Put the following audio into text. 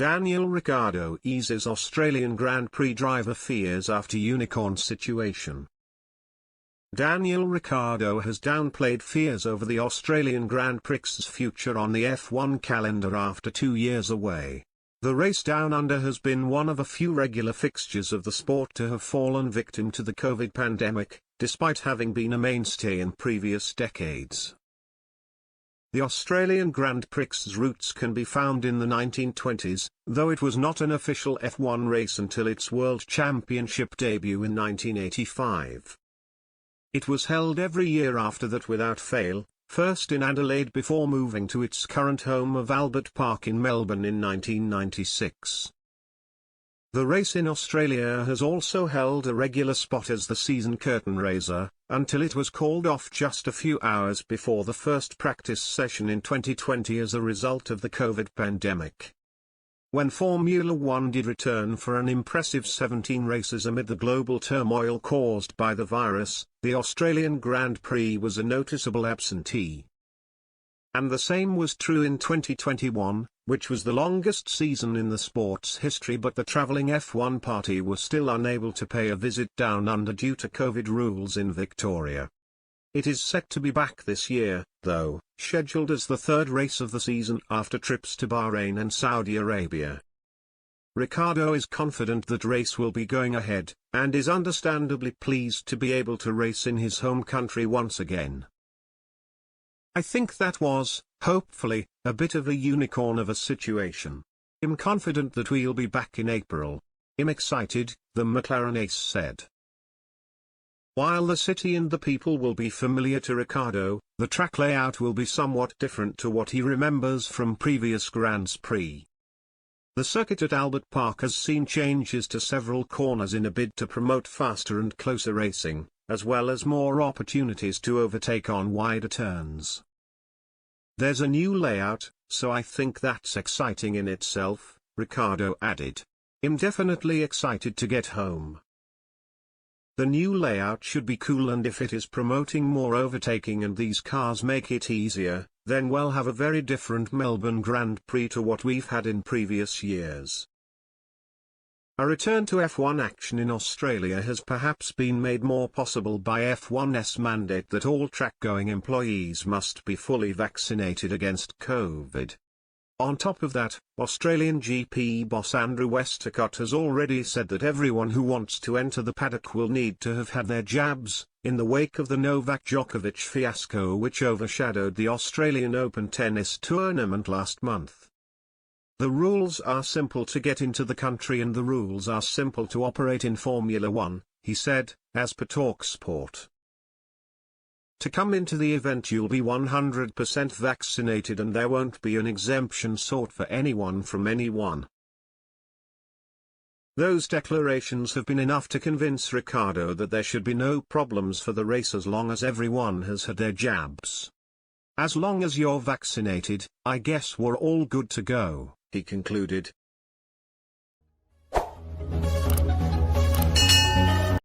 Daniel Ricciardo eases Australian Grand Prix driver fears after unicorn situation. Daniel Ricciardo has downplayed fears over the Australian Grand Prix's future on the F1 calendar after 2 years away. The race down under has been one of a few regular fixtures of the sport to have fallen victim to the COVID pandemic, despite having been a mainstay in previous decades. The Australian Grand Prix's roots can be found in the 1920s, though it was not an official F1 race until its World Championship debut in 1985. It was held every year after that without fail, first in Adelaide before moving to its current home of Albert Park in Melbourne in 1996. The race in Australia has also held a regular spot as the season curtain raiser, until it was called off just a few hours before the first practice session in 2020 as a result of the COVID pandemic. When Formula One did return for an impressive 17 races amid the global turmoil caused by the virus, the Australian Grand Prix was a noticeable absentee. And the same was true in 2021, which was the longest season in the sport's history, but the travelling F1 party was still unable to pay a visit down under due to COVID rules in Victoria. It is set to be back this year, though, scheduled as the third race of the season after trips to Bahrain and Saudi Arabia. Ricciardo is confident that race will be going ahead, and is understandably pleased to be able to race in his home country once again. I think that was, hopefully, a bit of a unicorn of a situation. I'm confident that we'll be back in April. I'm excited, the McLaren ace said. While the city and the people will be familiar to Ricciardo, the track layout will be somewhat different to what he remembers from previous Grands Prix. The circuit at Albert Park has seen changes to several corners in a bid to promote faster and closer racing, as well as more opportunities to overtake on wider turns. There's a new layout, so I think that's exciting in itself, Ricciardo added. I'm definitely excited to get home. The new layout should be cool, and if it is promoting more overtaking and these cars make it easier, then we'll have a very different Melbourne Grand Prix to what we've had in previous years. A return to F1 action in Australia has perhaps been made more possible by F1's mandate that all track-going employees must be fully vaccinated against COVID. On top of that, Australian GP boss Andrew Westacott has already said that everyone who wants to enter the paddock will need to have had their jabs, in the wake of the Novak Djokovic fiasco which overshadowed the Australian Open tennis tournament last month. The rules are simple to get into the country and the rules are simple to operate in Formula One, he said, as per TalkSport. To come into the event you'll be 100% vaccinated and there won't be an exemption sought for anyone from anyone. Those declarations have been enough to convince Ricciardo that there should be no problems for the race as long as everyone has had their jabs. As long as you're vaccinated, I guess we're all good to go, he concluded.